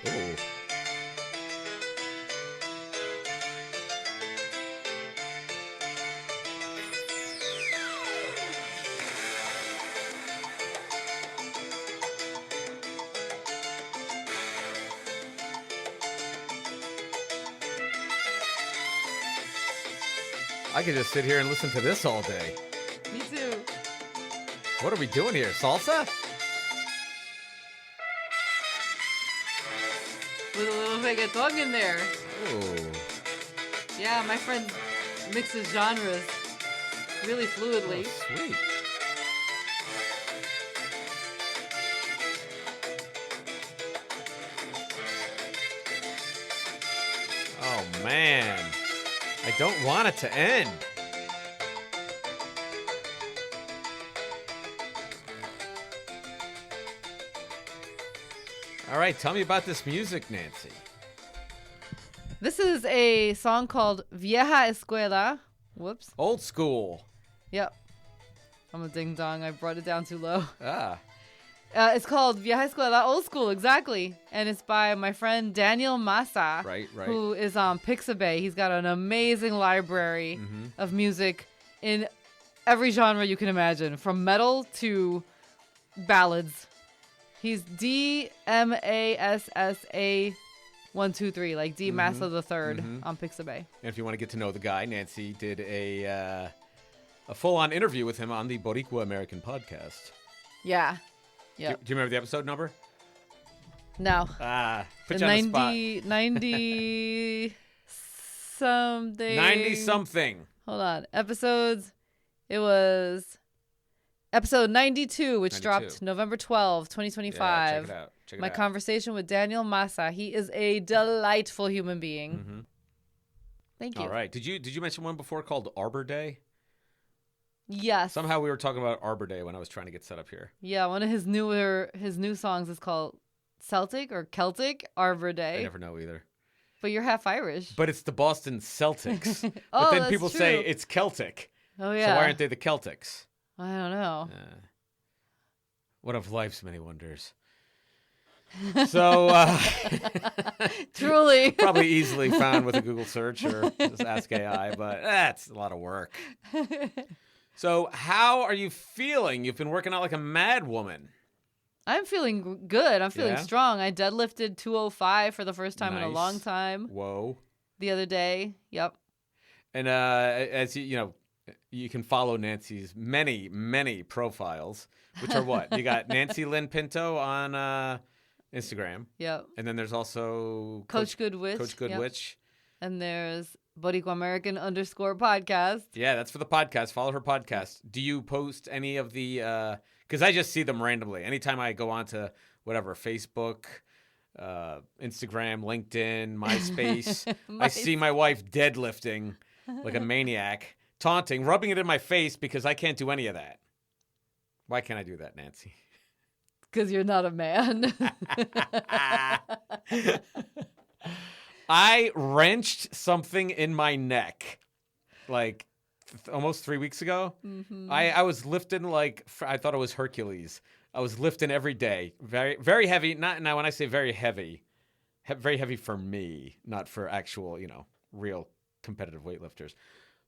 Ooh. I could just sit here and listen to this all day. Me too. What are we doing here? Salsa? With a little reggaeton in there. Ooh. Yeah, my friend mixes genres really fluidly. Oh, sweet. Oh, man. I don't want it to end. All right, tell me about this music, Nancy. This is a song called Vieja Escuela. Whoops. Old school. Yep. I'm a ding dong. I brought it down too low. Ah. It's called Vieja Escuela, Old School, exactly. And it's by my friend Daniel Massa. Right. Who is on Pixabay. He's got an amazing library of music in every genre you can imagine, from metal to ballads. He's DMASSA123, like D Massa the Third on Pixabay. And if you want to get to know the guy, Nancy did a full-on interview with him on the BoricuAmerican podcast. Yeah. Yep. Do you remember the episode number? No. Put you on the spot. 90 something. 90 something. Hold on. Episodes. It was episode 92, which 92. dropped November 12, 2025. Yeah, check it out. My conversation with Daniel Massa. He is a delightful human being. Thank you. All right. Did you mention one before called Arbor Day? Yes. Somehow we were talking about Arbor Day when I was trying to get set up here. Yeah, one of his new songs is called Celtic Arbor Day. I never know either. But you're half Irish. But it's the Boston Celtics. Oh, but then that's people true. say it's Celtic. Oh, yeah. So why aren't they the Celtics? I don't know. One of life's many wonders. So, truly. Probably easily found with a Google search or just ask AI, but that's a lot of work. So how are you feeling? You've been working out like a mad woman. I'm feeling good. I'm feeling Yeah? strong. I deadlifted 205 for the first time in a Nice. long time Whoa. the other day. Yep. And as you can follow Nancy's many profiles, which are what? You got Nancy Lynn Pinto on Instagram. Yep. And then there's also Coach Good Witch. Coach Good Yep. Witch. And there's BoricuAmerican _podcast. Yeah, that's for the podcast. Follow her podcast. Do you post any of the because I just see them randomly. Anytime I go on to whatever, Facebook, Instagram, LinkedIn, MySpace, I see my wife deadlifting like a maniac, taunting, rubbing it in my face because I can't do any of that. Why can't I do that, Nancy? Because you're not a man. I wrenched something in my neck like almost 3 weeks ago. I was lifting like I thought it was Hercules. I was lifting every day, very very heavy. Not now when I say very heavy for me, not for actual real competitive weightlifters.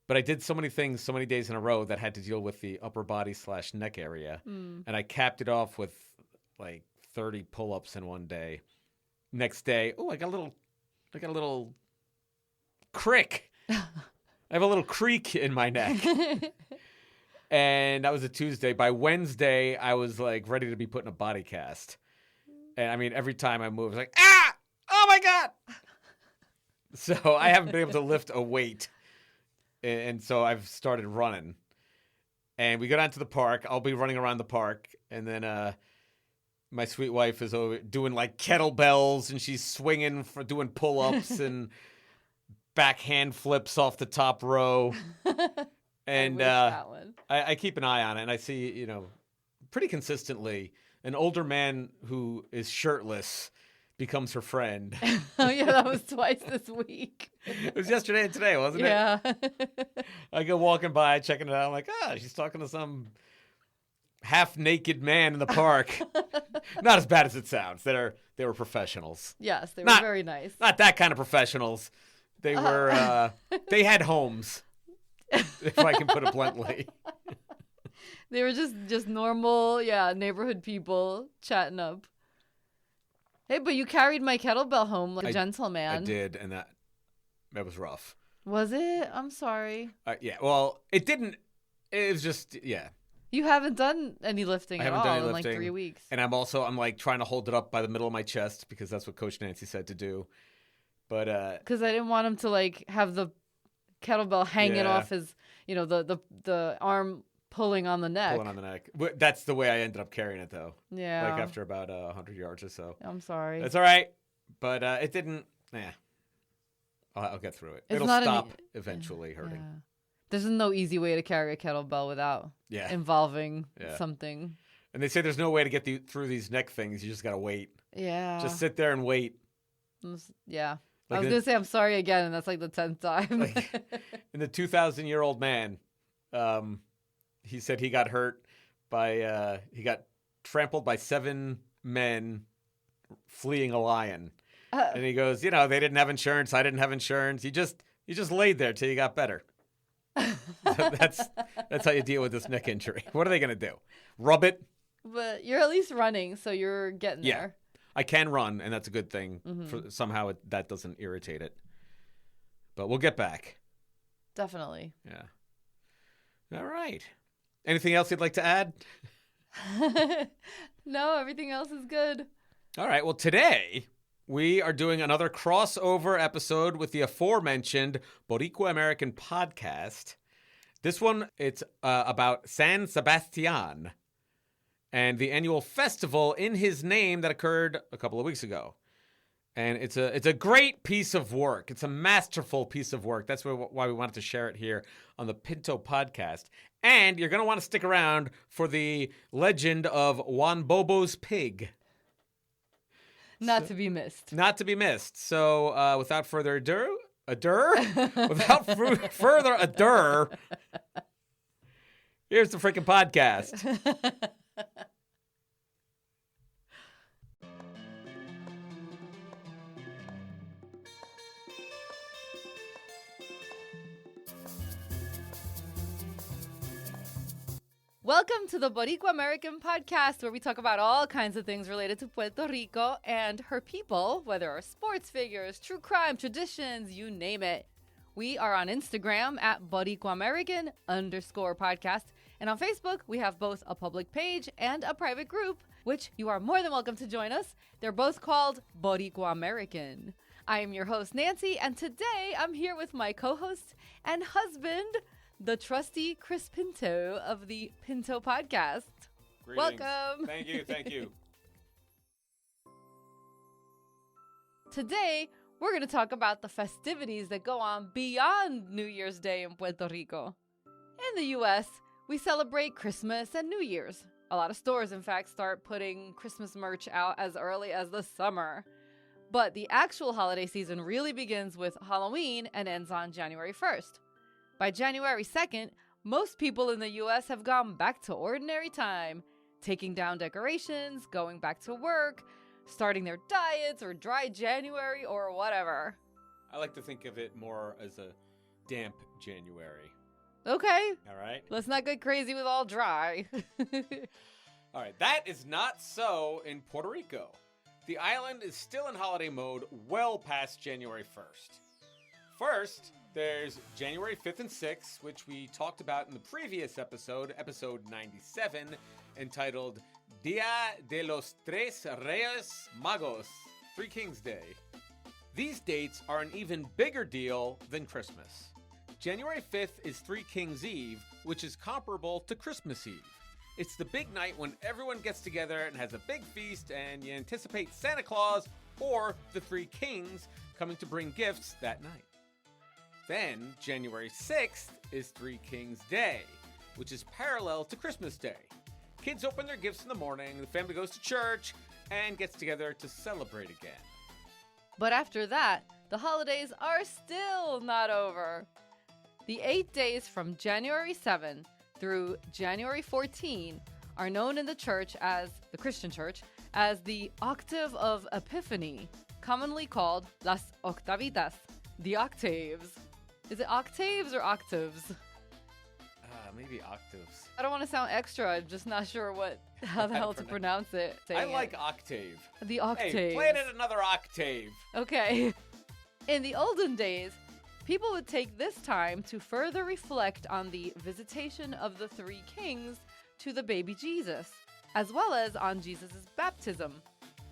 But I did so many things, so many days in a row that had to deal with the upper body / neck area, and I capped it off with like 30 pull-ups in one day. Next day, I got a little crick. I have a little creak in my neck. And that was a Tuesday. By Wednesday, I was like ready to be put in a body cast. And I mean, every time I move, I was like, ah! Oh my God! So I haven't been able to lift a weight. And so I've started running. And we go down to the park. I'll be running around the park. And then my sweet wife is over doing like kettlebells, and she's swinging for doing pull-ups and backhand flips off the top row. And I keep an eye on it, and I see, pretty consistently an older man who is shirtless becomes her friend. Oh, yeah, that was twice this week. It was yesterday and today, wasn't it? Yeah. I go walking by, checking it out. I'm like, she's talking to some half-naked man in the park. Not as bad as it sounds. They're They were professionals. Yes, they were Not- very nice. Not that kind of professionals. They were, they had homes, if I can put it bluntly. They were just normal, neighborhood people chatting up. Hey, but you carried my kettlebell home like a gentleman. I did, and that was rough. Was it? I'm sorry. Yeah, well, it didn't. It was just, yeah. You haven't done any lifting at all in like 3 weeks. And I'm like trying to hold it up by the middle of my chest because that's what Coach Nancy said to do. But because I didn't want him to like have the kettlebell hanging off his, the arm pulling on the neck. Pulling on the neck. That's the way I ended up carrying it though. Yeah. Like after about 100 yards or so. I'm sorry. It's all right, but it didn't. I'll get through it. It'll stop eventually hurting. Yeah. There's no easy way to carry a kettlebell without involving something. And they say there's no way to get through these neck things. You just got to wait. Yeah. Just sit there and wait. Yeah. Like I was going to say I'm sorry again, and that's like the 10th time. Like, in the 2,000-year-old man, he said he got hurt by, he got trampled by 7 men fleeing a lion. And he goes, they didn't have insurance. I didn't have insurance. You just laid there till you got better. So that's how you deal with this neck injury. What are they going to do? Rub it? But you're at least running, so you're getting there. I can run, and that's a good thing. Mm-hmm. Somehow that doesn't irritate it. But we'll get back. Definitely. Yeah. All right. Anything else you'd like to add? No, everything else is good. All right. Well, today we are doing another crossover episode with the aforementioned BoricuAmerican podcast. This one, it's about Saint Sebastian and the annual festival in his name that occurred a couple of weeks ago. And it's a great piece of work. It's a masterful piece of work. That's why we wanted to share it here on the Pinto Podcast. And you're going to want to stick around for the legend of Juan Bobo's pig. Not to be missed. Not to be missed. So without further ado, without further ado, here's the freaking podcast. Welcome to the BoricuAmerican podcast, where we talk about all kinds of things related to Puerto Rico and her people, whether it's sports figures, true crime, traditions, you name it. We are on Instagram at BoricuAmerican_podcast. And on Facebook, we have both a public page and a private group, which you are more than welcome to join us. They're both called BoricuAmerican. I am your host, Nancy, and today I'm here with my co-host and husband, the trusty Chris Pinto of the Pinto Podcast. Greetings. Welcome. Thank you. Today, we're going to talk about the festivities that go on beyond New Year's Day in Puerto Rico. In the U.S., we celebrate Christmas and New Year's. A lot of stores, in fact, start putting Christmas merch out as early as the summer. But the actual holiday season really begins with Halloween and ends on January 1st. By January 2nd, most people in the U.S. have gone back to ordinary time, taking down decorations, going back to work, starting their diets or dry January or whatever. I like to think of it more as a damp January. Okay. All right. Let's not get crazy with all dry. All right. That is not so in Puerto Rico. The island is still in holiday mode well past January 1st. First, there's January 5th and 6th, which we talked about in the previous episode, episode 97, entitled Dia de los Tres Reyes Magos, Three Kings Day. These dates are an even bigger deal than Christmas. January 5th is Three Kings Eve, which is comparable to Christmas Eve. It's the big night when everyone gets together and has a big feast, and you anticipate Santa Claus or the Three Kings coming to bring gifts that night. Then, January 6th is Three Kings Day, which is parallel to Christmas Day. Kids open their gifts in the morning, the family goes to church, and gets together to celebrate again. But after that, the holidays are still not over. The 8 days from January 7 through January 14 are known in the church the Christian church, as the Octave of Epiphany, commonly called Las Octavitas, the Octaves. Is it octaves or octaves? Maybe octaves. I don't want to sound extra. I'm just not sure how the hell to pronounce it. I like octave. The octaves. Hey, play it at another octave. Okay. In the olden days, people would take this time to further reflect on the visitation of the three kings to the baby Jesus, as well as on Jesus' baptism.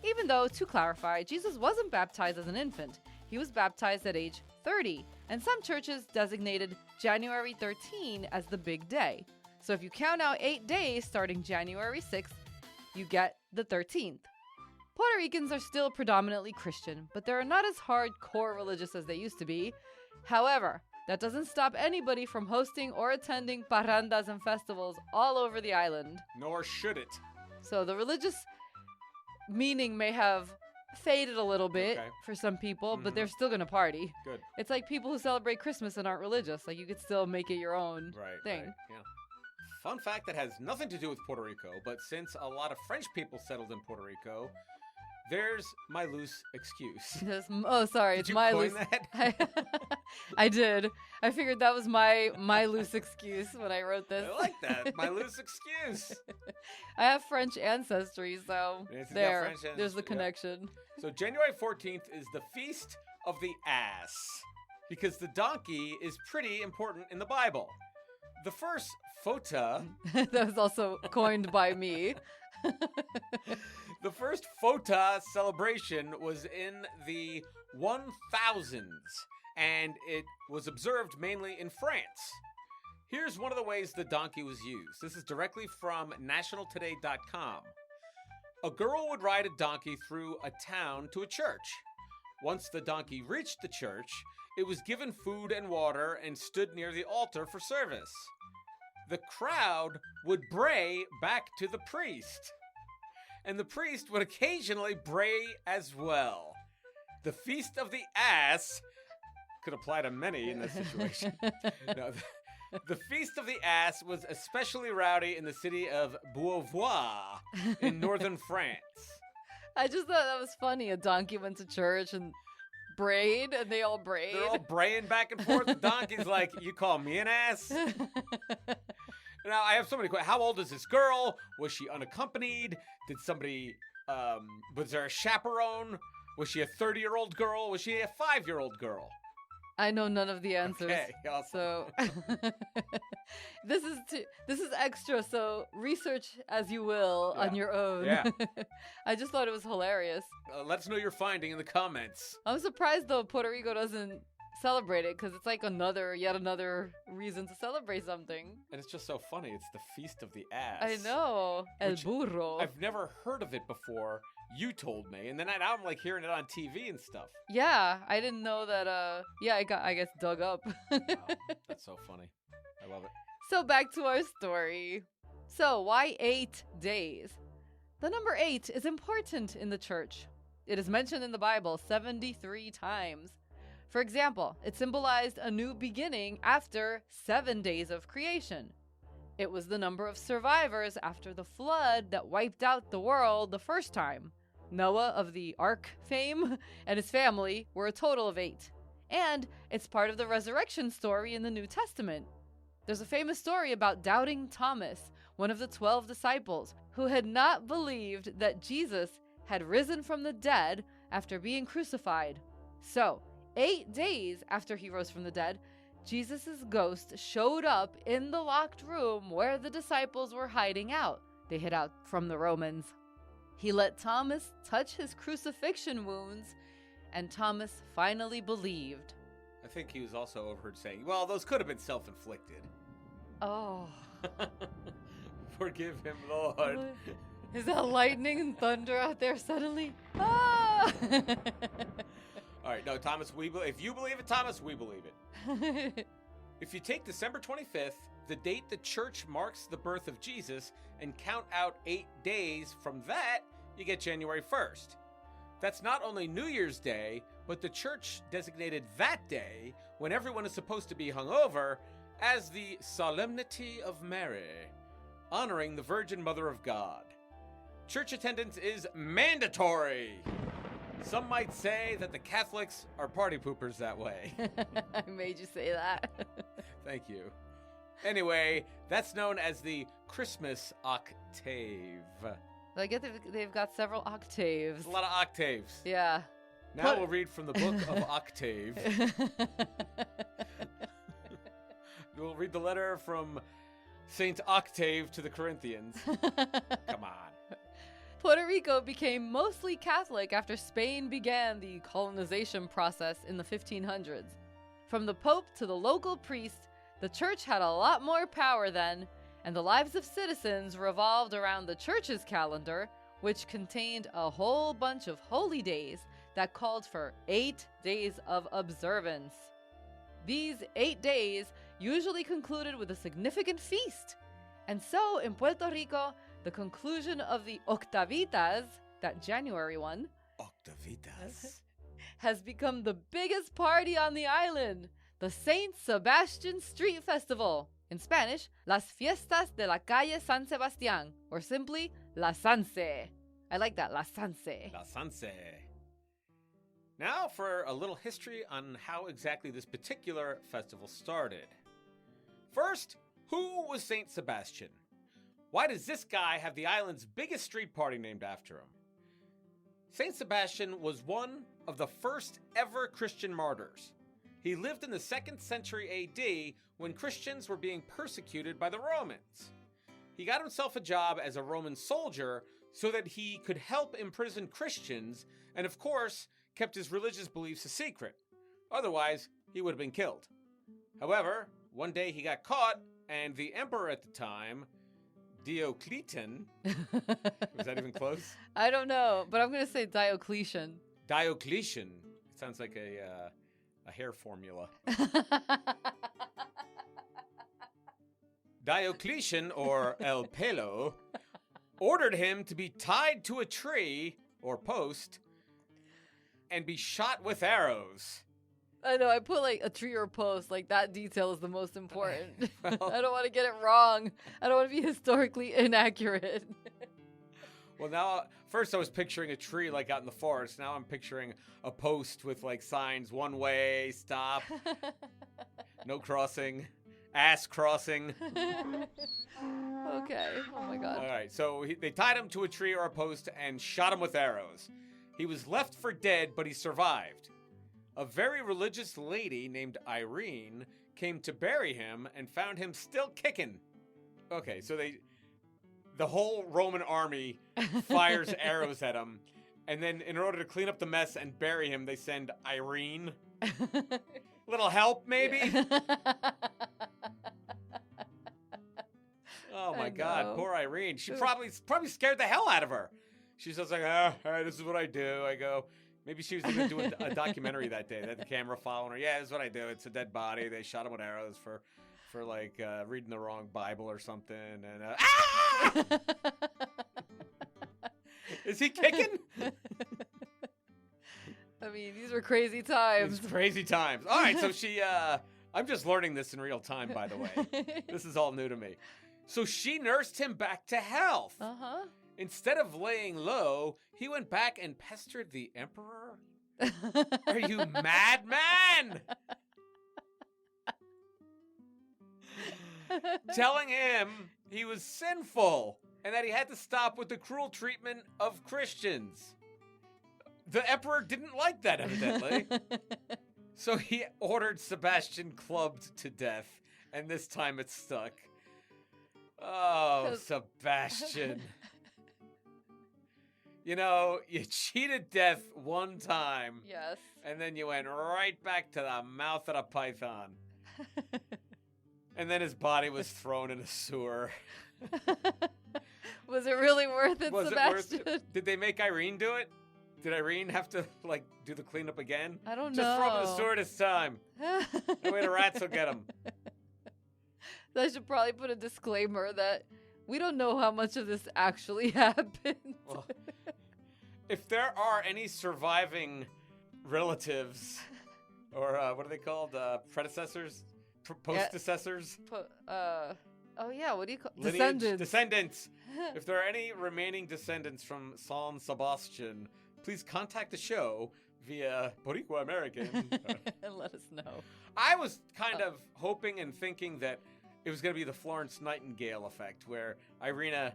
Even though, to clarify, Jesus wasn't baptized as an infant. He was baptized at age 30, and some churches designated January 13 as the big day. So if you count out 8 days starting January 6th, you get the 13th. Puerto Ricans are still predominantly Christian, but they're not as hardcore religious as they used to be. However, that doesn't stop anybody from hosting or attending parrandas and festivals all over the island. Nor should it. So the religious meaning may have faded a little bit for some people, but they're still gonna party. Good. It's like people who celebrate Christmas and aren't religious. Like, you could still make it your own thing. Right, yeah. Fun fact that has nothing to do with Puerto Rico, but since a lot of French people settled in Puerto Rico, there's my loose excuse. Oh, sorry, it's my loose. That? I did. I figured that was my loose excuse when I wrote this. I like that. My loose excuse. I have French ancestry, so there's the connection. Yeah. So January 14th is the Feast of the Ass, because the donkey is pretty important in the Bible. The first fota... that was also coined by me. The first fota celebration was in the 1000s, and it was observed mainly in France. Here's one of the ways the donkey was used. This is directly from nationaltoday.com. A girl would ride a donkey through a town to a church. Once the donkey reached the church, it was given food and water and stood near the altar for service. The crowd would bray back to the priest, and the priest would occasionally bray as well. The Feast of the Ass could apply to many in this situation. No, the Feast of the Ass was especially rowdy in the city of Beauvoir in northern France. I just thought that was funny. A donkey went to church and brayed, and they all brayed. They're all braying back and forth. The donkey's like, you call me an ass? Now, I have so many questions. How old is this girl? Was she unaccompanied? Did somebody, was there a chaperone? Was she a 30-year-old girl? Was she a 5-year-old girl? I know none of the answers. Okay, awesome. So this is extra, so research as you will on your own. Yeah. I just thought it was hilarious. Let us know your finding in the comments. I'm surprised though Puerto Rico doesn't celebrate it, because it's like yet another reason to celebrate something. And it's just so funny. It's the Feast of the Ass. I know. El burro. I've never heard of it before. You told me, and then now I'm like hearing it on TV and stuff. Yeah, I didn't know that. I guess dug up. Wow, that's so funny. I love it. So back to our story. So why 8 days? The number 8 is important in the church. It is mentioned in the Bible 73 times. For example, it symbolized a new beginning after 7 days of creation. It was the number of survivors after the flood that wiped out the world the first time. Noah of the Ark fame and his family were a total of 8. And it's part of the resurrection story in the New Testament. There's a famous story about doubting Thomas, one of the 12 disciples, who had not believed that Jesus had risen from the dead after being crucified. So, 8 days after he rose from the dead, Jesus' ghost showed up in the locked room where the disciples were hiding out. They hid out from the Romans. He let Thomas touch his crucifixion wounds, and Thomas finally believed. I think he was also overheard saying, well, those could have been self-inflicted. Oh. Forgive him, Lord. Is that lightning and thunder out there suddenly? Ah! All right, no, Thomas, if you believe it, Thomas, we believe it. If you take December 25th, the date the church marks the birth of Jesus, and count out 8 days from that, you get January 1st. That's not only New Year's Day, but the church designated that day, when everyone is supposed to be hungover, as the Solemnity of Mary, honoring the Virgin Mother of God. church attendance is mandatory. Some might say that the Catholics are party poopers that way. I made you say that. Thank you. Anyway, that's known as the Christmas Octave. I get they've got several octaves. There's a lot of octaves. Yeah. Now we'll read from the book of Octave. We'll read the letter from Saint Octave to the Corinthians. Come on. Puerto Rico became mostly Catholic after Spain began the colonization process in the 1500s. From the Pope to the local priest, the church had a lot more power then, and the lives of citizens revolved around the church's calendar, which contained a whole bunch of holy days that called for 8 days of observance. These 8 days usually concluded with a significant feast. And so, in Puerto Rico, the conclusion of the Octavitas, that January one, Octavitas, has become the biggest party on the island, the Saint Sebastian Street Festival. In Spanish, Las Fiestas de la Calle San Sebastian, or simply La SanSe. I like that, La SanSe. La SanSe. Now for a little history on how exactly this particular festival started. First, who was Saint Sebastian? Why does this guy have the island's biggest street party named after him? Saint Sebastian was one of the first ever Christian martyrs. He lived in the 2nd century AD when Christians were being persecuted by the Romans. He got himself a job as a Roman soldier so that he could help imprison Christians and, of course, kept his religious beliefs a secret. Otherwise, he would have been killed. However, one day he got caught, and the emperor at the time, Diocletian, was that even close? I don't know, but I'm going to say Diocletian. Diocletian. It sounds like a hair formula. Diocletian, or El Pelo, ordered him to be tied to a tree, or post, and be shot with arrows. I know, I put like a tree or post, like that detail is the most important. Well, I don't want to get it wrong. I don't want to be historically inaccurate. Well, now, first I was picturing a tree like out in the forest. Now I'm picturing a post with like signs, one way, stop, no crossing, ass crossing. Okay, oh my god. All right, so they tied him to a tree or a post and shot him with arrows. He was left for dead, but he survived. A very religious lady named Irene came to bury him and found him still kicking. Okay, so the whole Roman army fires arrows at him, and then in order to clean up the mess and bury him, they send Irene. Little help, maybe? Oh my God, poor Irene. She probably scared the hell out of her. She's just like, all right, this is what I do. I go, maybe she was going to do a documentary that day. They had the camera following her. Yeah, this is what I do. It's a dead body. They shot him with arrows for like reading the wrong Bible or something. And ah! Is he kicking? I mean, these were crazy times. These crazy times. All right, so she, I'm just learning this in real time, by the way. This is all new to me. So she nursed him back to health. Uh-huh. Instead of laying low, he went back and pestered the emperor? Are you mad, man? Telling him he was sinful and that he had to stop with the cruel treatment of Christians. The emperor didn't like that, evidently. So he ordered Sebastian clubbed to death, and this time it stuck. Oh, Sebastian. You know, you cheated death one time. Yes. And then you went right back to the mouth of the python. And then his body was thrown in a sewer. Was it really worth it, Sebastian? Did they make Irene do it? Did Irene have to, like, do the cleanup again? I don't know. Just throw him in the sewer this time. That way the rats will get him. I should probably put a disclaimer that we don't know how much of this actually happened. Well, if there are any surviving relatives, or what are they called? Predecessors? Post-decessors? Oh, yeah. What do you call Lineage, descendants? Descendants. If there are any remaining descendants from Saint Sebastian, please contact the show via BoricuAmerican. And let us know. I was kind of hoping and thinking that it was going to be the Florence Nightingale effect, where Irina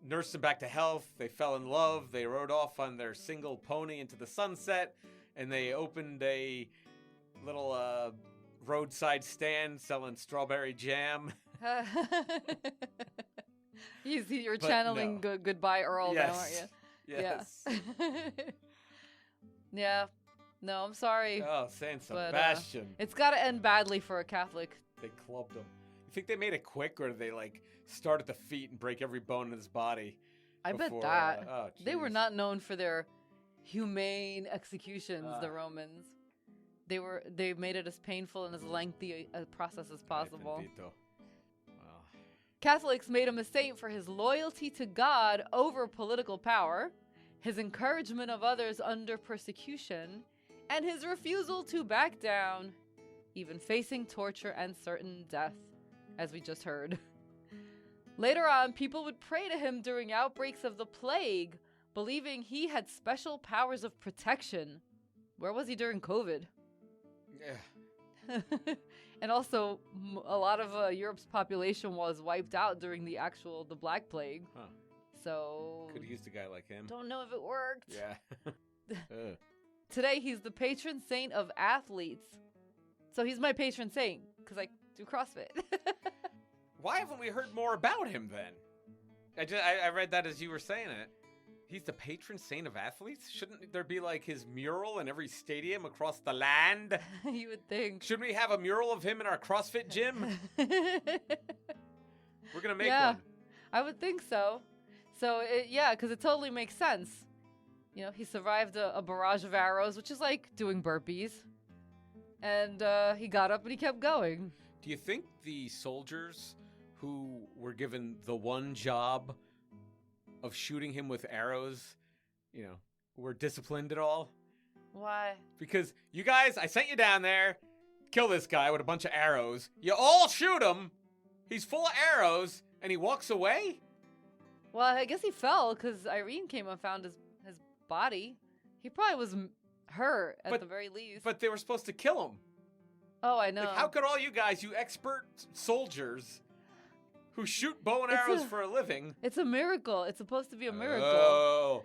nursed him back to health. They fell in love. They rode off on their single pony into the sunset, and they opened a little roadside stand selling strawberry jam. You're channeling Goodbye Earl now, aren't you? Yes. Yeah. Yeah. No, I'm sorry. Oh, Saint Sebastian. It's got to end badly for a Catholic. They clubbed him. You think they made it quick, or did they start at the feet and break every bone in his body? I bet that. They were not known for their humane executions, the Romans. They made it as painful and as lengthy a process as possible. Wow. Catholics made him a saint for his loyalty to God over political power, his encouragement of others under persecution, and his refusal to back down, even facing torture and certain death, as we just heard. Later on, people would pray to him during outbreaks of the plague, believing he had special powers of protection. Where was he during COVID? Yeah. And also, a lot of Europe's population was wiped out during the Black Plague. Huh. So... Could have used a guy like him. Don't know if it worked. Yeah. Today, he's the patron saint of athletes. So he's my patron saint, because I do CrossFit. Why haven't we heard more about him then? I read that as you were saying it. He's the patron saint of athletes? Shouldn't there be his mural in every stadium across the land? You would think. Shouldn't we have a mural of him in our CrossFit gym? We're going to make one. I would think so. So, because it totally makes sense. He survived a barrage of arrows, which is like doing burpees. And he got up and he kept going. Do you think the soldiers who were given the one job of shooting him with arrows, were disciplined at all? Why? Because you guys, I sent you down there, kill this guy with a bunch of arrows. You all shoot him. He's full of arrows, and he walks away? Well, I guess he fell because Irene came and found his body. He probably was hurt at the very least. But they were supposed to kill him. Oh, I know. How could all you guys, you expert soldiers who shoot bow and arrows for a living... It's a miracle. It's supposed to be a miracle. Oh.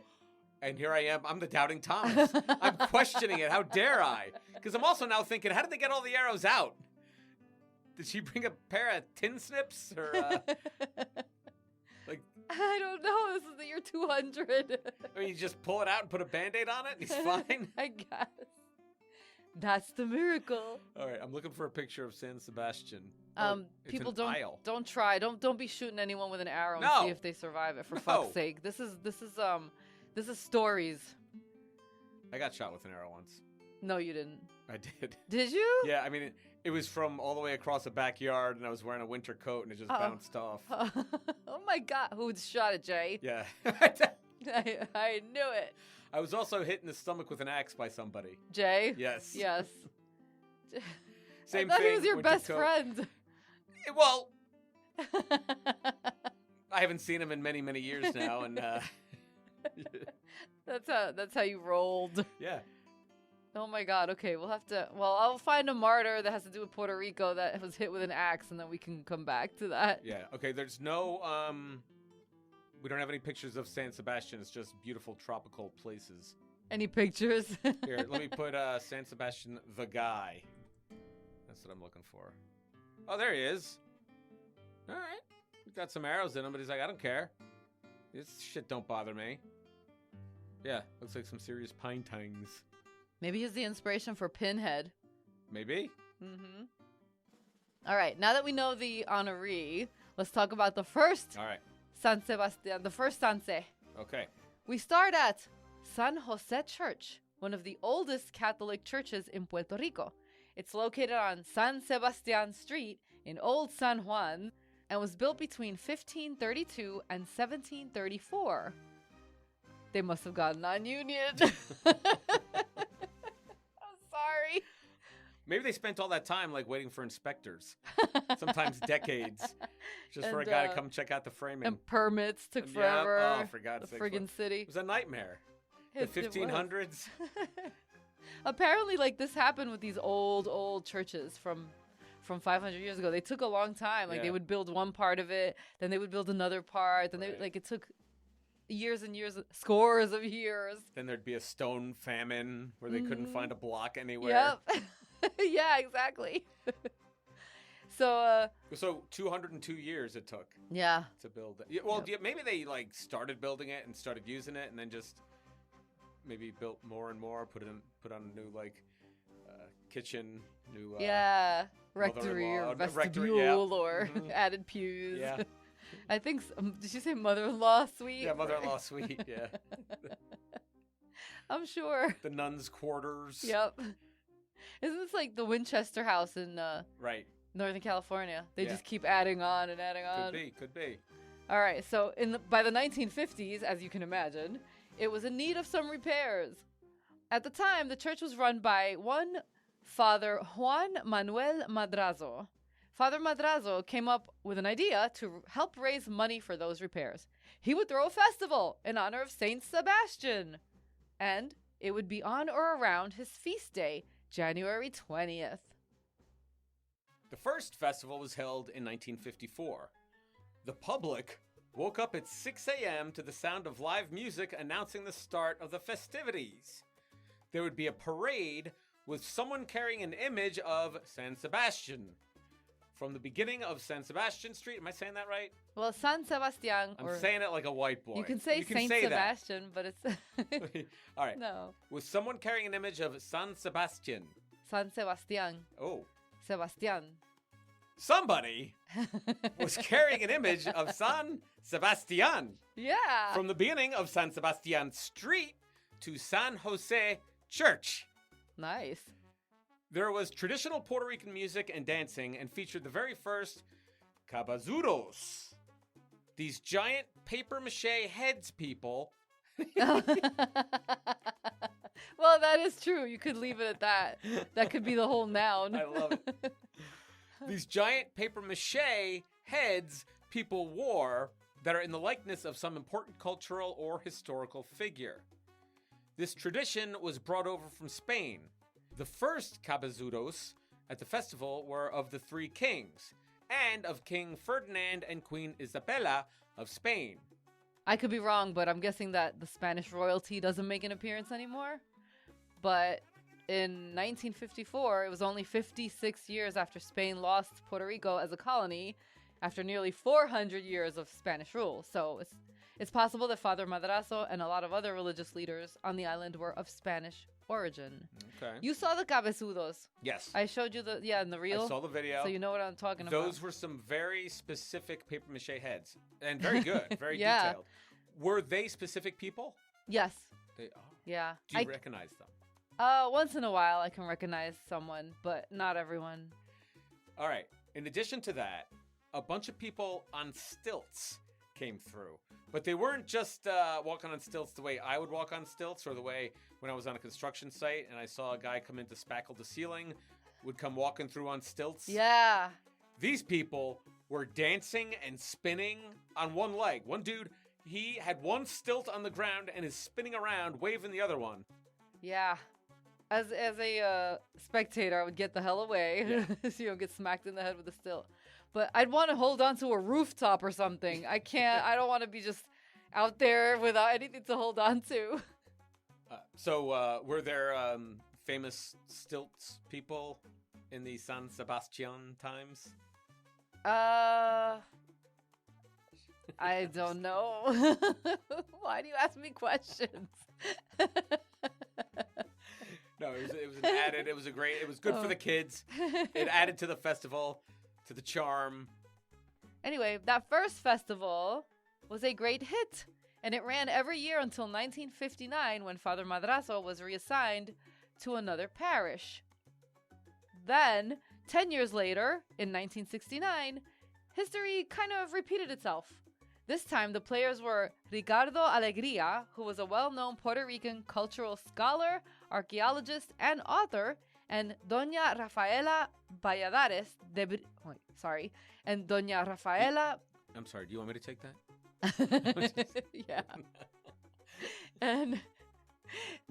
And here I am. I'm the doubting Thomas. I'm questioning it. How dare I? Because I'm also now thinking, how did they get all the arrows out? Did she bring a pair of tin snips? Or, I don't know. This is the year 200. I mean, you just pull it out and put a Band-Aid on it and he's fine? I guess. That's the miracle. All right, I'm looking for a picture of Saint Sebastian. People don't try. Don't be shooting anyone with an arrow and see if they survive it. For fuck's sake, this is stories. I got shot with an arrow once. No, you didn't. I did. Did you? Yeah, I mean it was from all the way across the backyard, and I was wearing a winter coat, and it just bounced off. Oh my God! Who shot it, Jay? Yeah. I knew it. I was also hit in the stomach with an axe by somebody. Jay? Yes. Yes. Same I thought thing. He was your best friend. Well, I haven't seen him in many, many years now, and that's how you rolled. Yeah. Oh my God. Okay, we'll have to. Well, I'll find a martyr that has to do with Puerto Rico that was hit with an axe, and then we can come back to that. Yeah. Okay. There's no. We don't have any pictures of Saint Sebastian. It's just beautiful tropical places. Any pictures? Here, let me put Saint Sebastian the guy. That's what I'm looking for. Oh, there he is. All right. He's got some arrows in him, but he's like, I don't care. This shit don't bother me. Yeah, looks like some serious pine tangs. Maybe he's the inspiration for Pinhead. Maybe. Mm-hmm. All right, now that we know the honoree, let's talk about the first Saint Sebastian, the first SanSe. Okay. We start at San Jose Church, one of the oldest Catholic churches in Puerto Rico. It's located on Saint Sebastian Street in Old San Juan and was built between 1532 and 1734. They must have gotten non-union. I'm sorry. Maybe they spent all that time like waiting for inspectors, sometimes decades, just for a guy to come check out the framing. And permits took forever. Yeah. Oh, for God's sake. The friggin' city. It was a nightmare. The 1500s. Apparently, like, this happened with these old churches from 500 years ago. They took a long time. Like, they would build one part of it, then they would build another part, then it took years and years, scores of years. Then there'd be a stone famine where they couldn't find a block anywhere. Yep. Yeah, exactly. So 202 years it took. Yeah. To build it. Well, maybe they like started building it and started using it, and then just maybe built more and more. Put on a new like kitchen, new rectory or vestibule or added pews. Yeah. I think. Did you say mother-in-law suite? Yeah, mother-in-law suite. Yeah. I'm sure. The nuns' quarters. Yep. Isn't this like the Winchester House in right. Northern California? They just keep adding on and adding on. Could be. All right, so by the 1950s, as you can imagine, it was in need of some repairs. At the time, the church was run by one Father Juan Manuel Madrazo. Father Madrazo came up with an idea to help raise money for those repairs. He would throw a festival in honor of Saint Sebastian, and it would be on or around his feast day, January 20th. The first festival was held in 1954. The public woke up at 6 a.m. to the sound of live music announcing the start of the festivities. There would be a parade with someone carrying an image of Saint Sebastian. From the beginning of Saint Sebastian Street, am I saying that right? Well, San Sebastian. I'm saying it like a white boy. You can say Saint Sebastian, but it's... All right. No. With someone carrying an image of San Sebastian. San Sebastian. Oh. Sebastian. Somebody was carrying an image of San Sebastian. Yeah. From the beginning of San Sebastian Street to San Jose Church. Nice. There was traditional Puerto Rican music and dancing and featured the very first cabezudos. These giant papier-mâché heads people. Well, that is true. You could leave it at that. That could be the whole noun. I love it. These giant papier-mâché heads people wore that are in the likeness of some important cultural or historical figure. This tradition was brought over from Spain. The first cabezudos at the festival were of the three kings and of King Ferdinand and Queen Isabella of Spain. I could be wrong, but I'm guessing that the Spanish royalty doesn't make an appearance anymore. But in 1954, it was only 56 years after Spain lost Puerto Rico as a colony after nearly 400 years of Spanish rule. So it's possible that Father Madrazo and a lot of other religious leaders on the island were of Spanish origin. Okay. You saw the cabezudos. Yes. I showed you in the reel. I saw the video. So you know what I'm talking about. Those were some very specific papier-mâché heads. And very good. Very detailed. Were they specific people? Yes. Yeah. Do you recognize them? Once in a while I can recognize someone, but not everyone. All right. In addition to that, a bunch of people on stilts came through. But they weren't just walking on stilts the way I would walk on stilts, or the way when I was on a construction site and I saw a guy come in to spackle the ceiling, would come walking through on stilts. Yeah. These people were dancing and spinning on one leg. One dude, he had one stilt on the ground and is spinning around, waving the other one. Yeah. As a spectator, I would get the hell away. So you don't get smacked in the head with a stilt. But I'd want to hold on to a rooftop or something. I don't want to be just out there without anything to hold on to. So were there famous stilts people in the San Sebastian times? I don't know. Why do you ask me questions? No, it was an added. It was good for the kids. It added to the festival, to the charm. Anyway, that first festival was a great hit, and it ran every year until 1959 when Father Madrazo was reassigned to another parish. Then, 10 years later, in 1969, history kind of repeated itself. This time, the players were Ricardo Alegría, who was a well-known Puerto Rican cultural scholar, archaeologist, and author, and Doña Rafaela Valladares de and Doña Rafaela. I'm sorry. Do you want me to take that? Yeah. And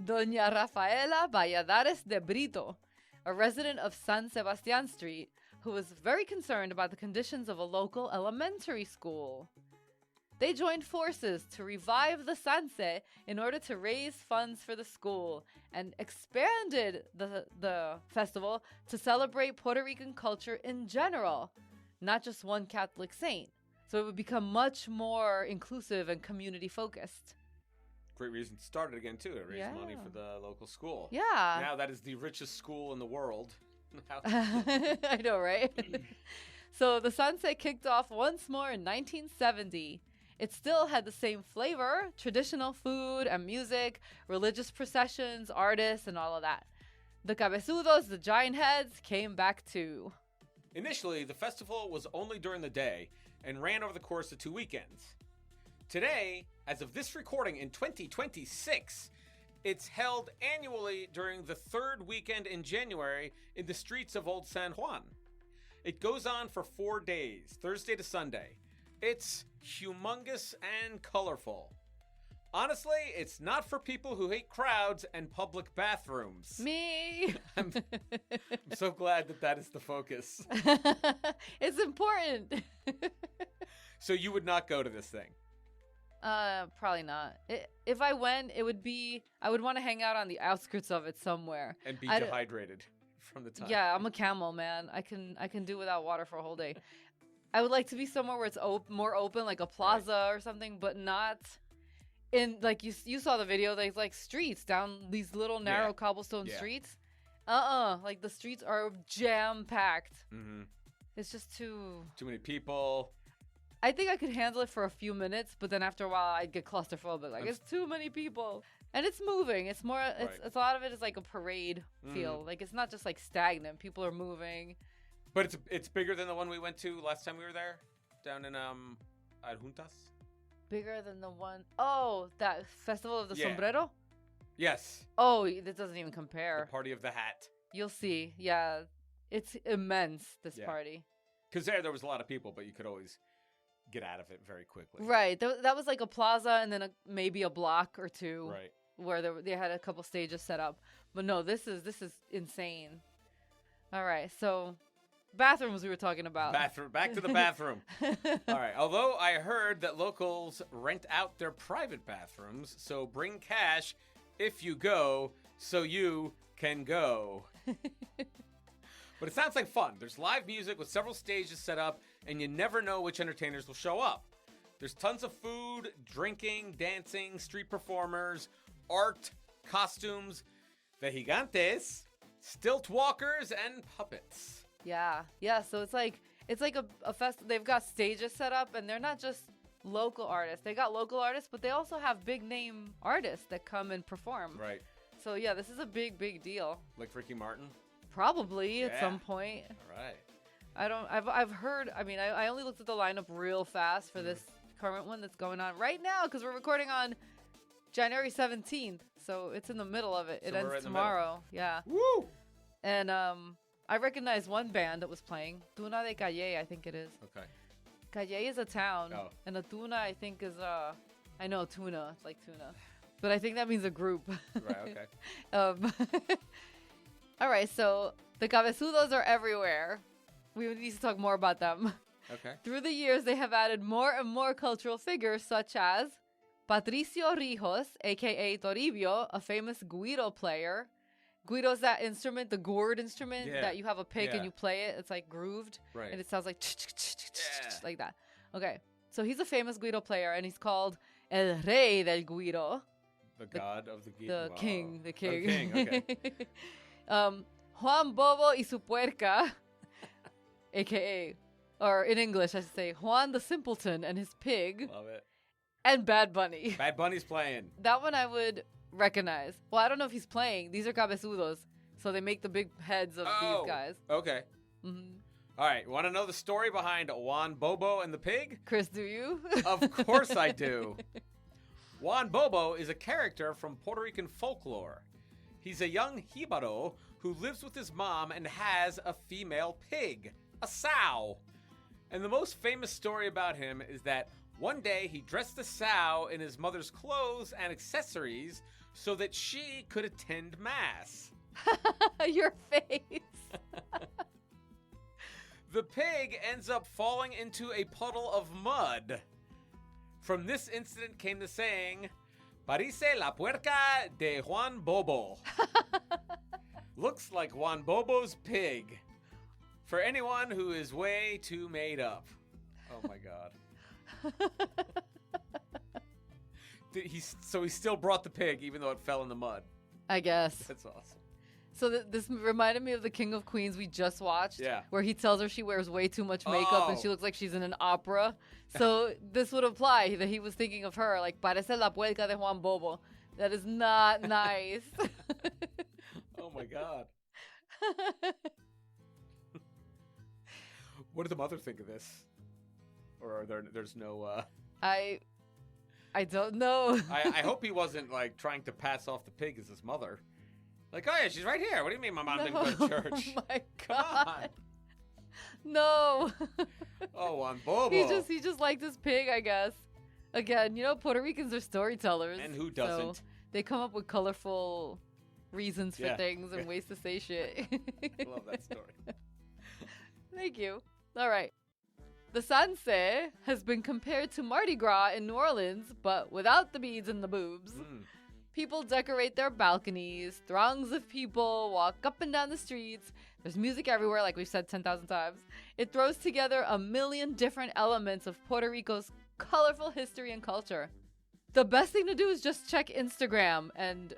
Doña Rafaela Valladares de Brito, a resident of Saint Sebastian Street, who was very concerned about the conditions of a local elementary school. They joined forces to revive the SanSe in order to raise funds for the school and expanded the festival to celebrate Puerto Rican culture in general, not just one Catholic saint. So it would become much more inclusive and community focused. Great reason to start it again, too, to raise money for the local school. Yeah. Now that is the richest school in the world. I know, right? So the SanSe kicked off once more in 1970. It still had the same flavor, traditional food and music, religious processions, artists, and all of that. The cabezudos, the giant heads, came back too. Initially, the festival was only during the day and ran over the course of 2 weekends. Today, as of this recording in 2026, it's held annually during the third weekend in January in the streets of Old San Juan. It goes on for 4 days, Thursday to Sunday. It's humongous and colorful. Honestly, it's not for people who hate crowds and public bathrooms. Me! I'm so glad that is the focus. It's important. So you would not go to this thing? Probably not. If I went, I would want to hang out on the outskirts of it somewhere. And be dehydrated from the time. Yeah, I'm a camel, man. I can do without water for a whole day. I would like to be somewhere where it's more open, like a plaza or something, but not in, like, you saw the video, there's like streets down these little narrow cobblestone streets. Like the streets are jam-packed. Mm-hmm. It's just too many people. I think I could handle it for a few minutes, but then after a while I'd get claustrophobic. Like, it's too many people. And it's moving. It's more, it's a lot of it is like a parade feel. Like, it's not just like stagnant. People are moving. But it's bigger than the one we went to last time we were there, down in Adjuntas. Bigger than the one, that Festival of the Sombrero? Yes. Oh, that doesn't even compare. The Party of the Hat. You'll see. Yeah, it's immense, this party. Because there was a lot of people, but you could always get out of it very quickly. Right. That was like a plaza and then maybe a block or two. Right. Where they had a couple stages set up. But no, this is insane. All right, so bathrooms we were talking about. Back to the bathroom. All right. Although I heard that locals rent out their private bathrooms, so bring cash if you go so you can go. But it sounds like fun. There's live music with several stages set up, and you never know which entertainers will show up. There's tons of food, drinking, dancing, street performers, art, costumes, vejigantes, stilt walkers, and puppets. Yeah. So it's like a fest. They've got stages set up, and they're not just local artists. They got local artists, but they also have big name artists that come and perform. Right. So yeah, this is a big deal. Like Ricky Martin? Probably at some point. All right. I've heard. I mean, I only looked at the lineup real fast for this current one that's going on right now because we're recording on January 17th, so it's in the middle of it. So it ends tomorrow. Yeah. Woo! And I recognize one band that was playing. Tuna de Calle, I think it is. Okay. Calle is a town, and a tuna, I think, is I know tuna. It's like tuna, but I think that means a group. Right. Okay. All right, so the cabezudos are everywhere. We need to talk more about them. Okay. Through the years, they have added more and more cultural figures, such as Patricio Rijos, a.k.a. Toribio, a famous guiro player. Guiro's that instrument, the gourd instrument, that you have a pick and you play it. It's like grooved. Right. And it sounds like like that. Okay, so he's a famous guiro player, and he's called El Rey del Guiro. The god of the guiro. The king. The king, okay. Juan Bobo y su puerca, a.k.a. Or in English, I should say, Juan the Simpleton and his pig. Love it. And Bad Bunny. Bad Bunny's playing. That one I would recognize. Well, I don't know if he's playing. These are cabezudos, so they make the big heads of these guys. Okay. Mm-hmm. All right. Want to know the story behind Juan Bobo and the pig? Chris, do you? Of course I do. Juan Bobo is a character from Puerto Rican folklore. He's a young Jibaro who lives with his mom and has a female pig, a sow. And the most famous story about him is that one day he dressed the sow in his mother's clothes and accessories so that she could attend mass. Your face. The pig ends up falling into a puddle of mud. From this incident came the saying, "Parece la puerca de Juan Bobo." Looks like Juan Bobo's pig. For anyone who is way too made up. Oh my God. So he still brought the pig even though it fell in the mud. I guess. That's awesome. So this reminded me of the King of Queens we just watched. Yeah. Where he tells her she wears way too much makeup and Oh. she looks like she's in an opera. So this would apply that he was thinking of her like, parece la puerca de Juan Bobo. That is not nice. Oh my God. What did the mother think of this? Or there's no... I don't know. I hope he wasn't like trying to pass off the pig as his mother. Like, oh yeah, she's right here. What do you mean my mom didn't go to church? Oh my Come God. on. No. Oh, Juan Bobo. He just liked his pig, I guess. Again, Puerto Ricans are storytellers. And who doesn't? So they come up with colorful reasons for Yeah. things and Yeah. ways to say shit. I love that story. Thank you. All right. The SanSe has been compared to Mardi Gras in New Orleans, but without the beads and the boobs. Mm. People decorate their balconies. Throngs of people walk up and down the streets. There's music everywhere, like we've said 10,000 times. It throws together a million different elements of Puerto Rico's colorful history and culture. The best thing to do is just check Instagram and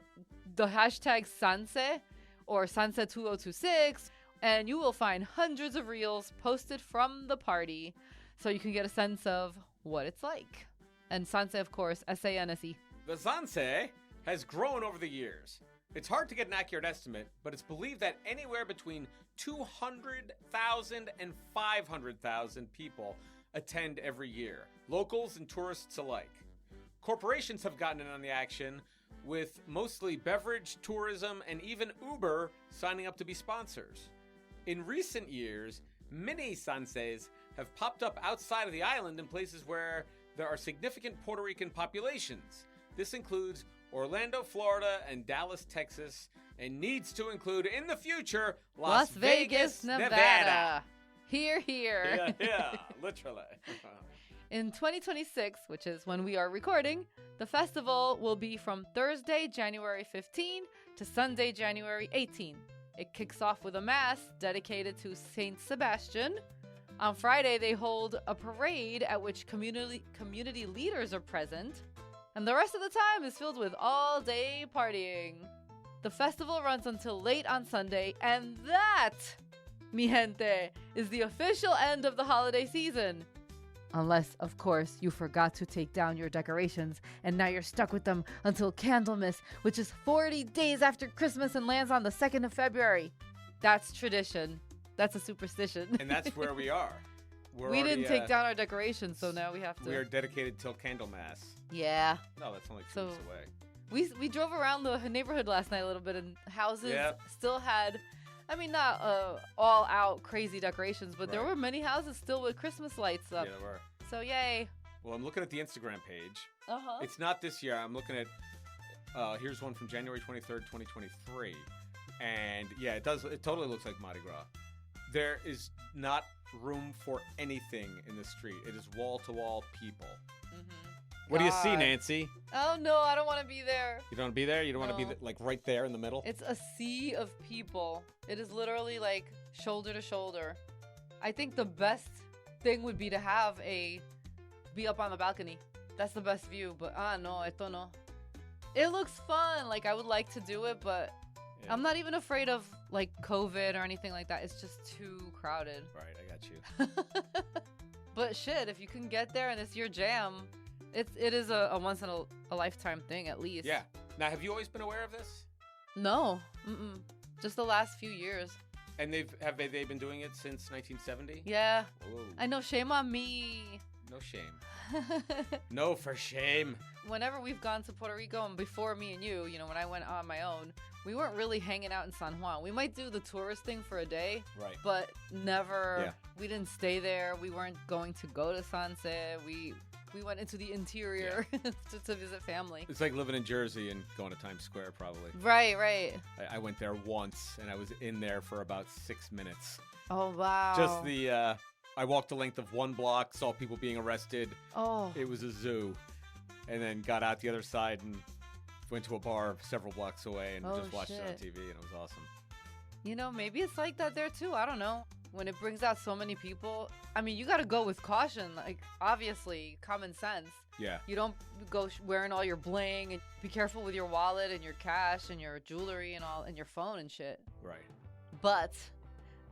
the hashtag SanSe or SanSe2026, and you will find hundreds of reels posted from the party so you can get a sense of what it's like. And SanSe, of course, SanSe. The SanSe has grown over the years. It's hard to get an accurate estimate, but it's believed that anywhere between 200,000 and 500,000 people attend every year, locals and tourists alike. Corporations have gotten in on the action, with mostly beverage, tourism, and even Uber signing up to be sponsors. In recent years, mini SanSes have popped up outside of the island in places where there are significant Puerto Rican populations. This includes Orlando, Florida, and Dallas, Texas, and needs to include in the future Las Vegas, Nevada. Here. Yeah, literally. In 2026, which is when we are recording, the festival will be from Thursday, January 15 to Sunday, January 18. It kicks off with a mass dedicated to Saint Sebastian. On Friday, they hold a parade at which community leaders are present. And the rest of the time is filled with all-day partying. The festival runs until late on Sunday, and that, mi gente, is the official end of the holiday season. Unless, of course, you forgot to take down your decorations, and now you're stuck with them until Candlemas, which is 40 days after Christmas and lands on the 2nd of February. That's tradition. That's a superstition. And that's where we are. We didn't take down our decorations, so now we have to... We are dedicated till Candlemas. Yeah. No, that's only 2 weeks away. We drove around the neighborhood last night a little bit, and houses still had, I mean, not all out crazy decorations, but there were many houses still with Christmas lights up. Yeah, there were. So yay. Well, I'm looking at the Instagram page. Uh-huh. It's not this year. I'm looking at, here's one from January 23rd, 2023. And yeah, it totally looks like Mardi Gras. There is not room for anything in the street. It is wall-to-wall people. Mm-hmm. What do you see, Nancy? Oh, no, I don't want to be there. You don't want to be there? You don't want to be like right there in the middle? It's a sea of people. It is literally like shoulder to shoulder. I think the best thing would be to be up on the balcony. That's the best view, but no, esto no. It looks fun. Like, I would like to do it, but I'm not even afraid of like COVID or anything like that. It's just too crowded. Right, I got you. But shit, if you can get there and it's your jam, it is a once in a lifetime thing at least. Yeah. Now, have you always been aware of this? No. Just the last few years. And have they been doing it since 1970? Yeah. Whoa. I know, shame on me. No shame. No for shame. Whenever we've gone to Puerto Rico, and before me and you, when I went on my own, we weren't really hanging out in San Juan. We might do the tourist thing for a day, Right. but never. Yeah. We didn't stay there. We weren't going to go to SanSe. We went into the interior to visit family. It's like living in Jersey and going to Times Square, probably. Right, right. I went there once, and I was in there for about 6 minutes. Oh, wow. Just I walked the length of 1 block, saw people being arrested. Oh. It was a zoo. And then got out the other side and went to a bar several blocks away and just watched it on TV, and it was awesome. Maybe it's like that there, too. I don't know. When it brings out so many people, I mean, you got to go with caution. Like, obviously, common sense. Yeah. You don't go wearing all your bling, and be careful with your wallet and your cash and your jewelry and all, and your phone and shit. Right. But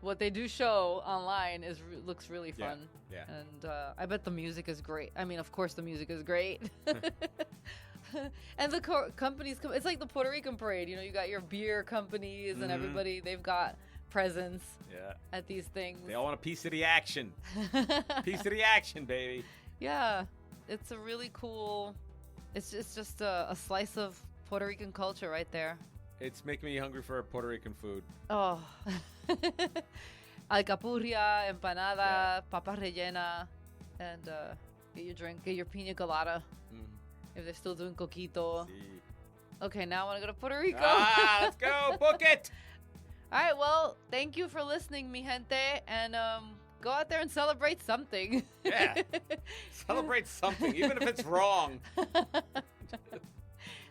what they do show online looks really fun. Yeah. And I bet the music is great. I mean, of course the music is great. And the companies, it's like the Puerto Rican parade. You got your beer companies and everybody, they've got presents at these things. They all want a piece of the action. Piece of the action, baby. Yeah. It's a really cool, it's just a slice of Puerto Rican culture right there. It's making me hungry for Puerto Rican food. Oh. Alcapurria, empanada, papa rellena, and get your drink, get your pina colada. If they're still doing coquito. Sí. Okay, now I want to go to Puerto Rico. Let's go. Book it. All right, well, thank you for listening, mi gente, and go out there and celebrate something. Yeah. Celebrate something, even if it's wrong.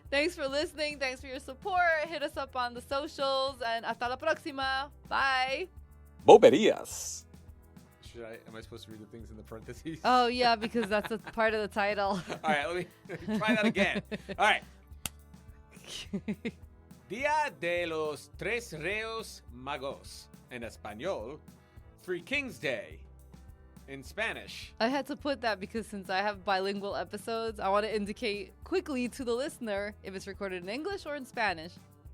Thanks for listening. Thanks for your support. Hit us up on the socials, and hasta la próxima. Bye. Boberías. Am I supposed to read the things in the parentheses? Oh, yeah, because that's a part of the title. All right, let me try that again. All right. Día de los Tres Reyes Magos. In Espanol, Three Kings Day. In Spanish. I had to put that because since I have bilingual episodes, I want to indicate quickly to the listener if it's recorded in English or in Spanish.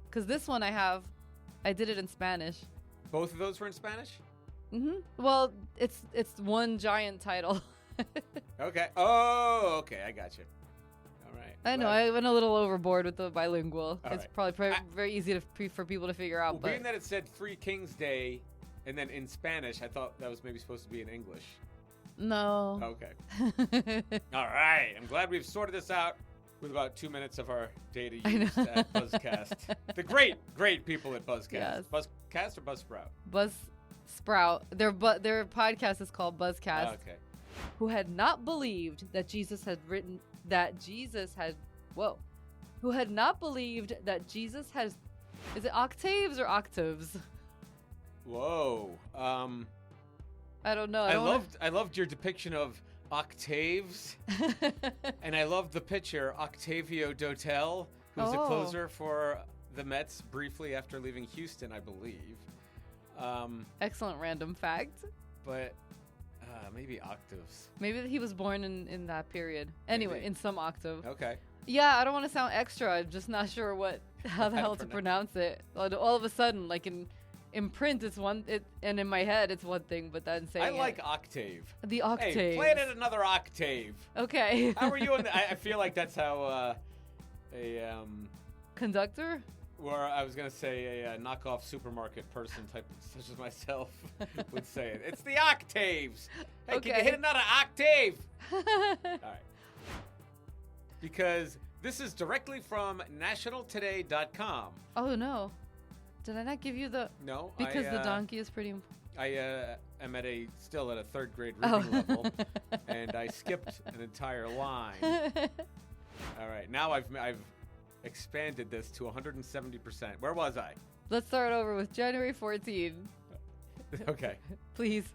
Because this one I did it in Spanish. Both of those were in Spanish? Well, it's one giant title. Okay. Oh, okay. I got you. All right. I know. I went a little overboard with the bilingual. All it's right. probably very easy for people to figure out. Well, but being that it said Three Kings Day and then in Spanish, I thought that was maybe supposed to be in English. No. Okay. All right. I'm glad we've sorted this out with about 2 minutes of our data used at Buzzcast. The great people at Buzzcast. Yes. Buzzcast or Buzzsprout? Buzzsprout. Their podcast is called Buzzcast. Okay. Who had not believed that Jesus had who had not believed that Jesus has, is it octaves or octaves? Whoa. I don't know. I loved your depiction of Octaves, and I loved the picture Octavio Dotel, who's the closer for the Mets briefly after leaving Houston, I believe. Excellent random fact. But maybe octaves. Maybe he was born in that period. Anyway, Maybe. in some octave. Okay. Yeah, I don't want to sound extra. I'm just not sure how the hell to pronounce it. All of a sudden, like in print, it's and in my head, it's one thing, but then saying I like octave. The octave. Hey, play it at another octave. Okay. How are you? I feel like that's how a conductor. Or I was gonna say a knockoff supermarket person type, such as myself, would say it. It's the octaves. Hey, Okay. can you hit another octave? All right. Because this is directly from nationaltoday.com. Oh no, did I not give you the? No, Because the donkey is pretty. I am still at a 3rd grade reading level, and I skipped an entire line. All right, now I've expanded this to 170%. Where was I? Let's start over with January 14. Okay. Please.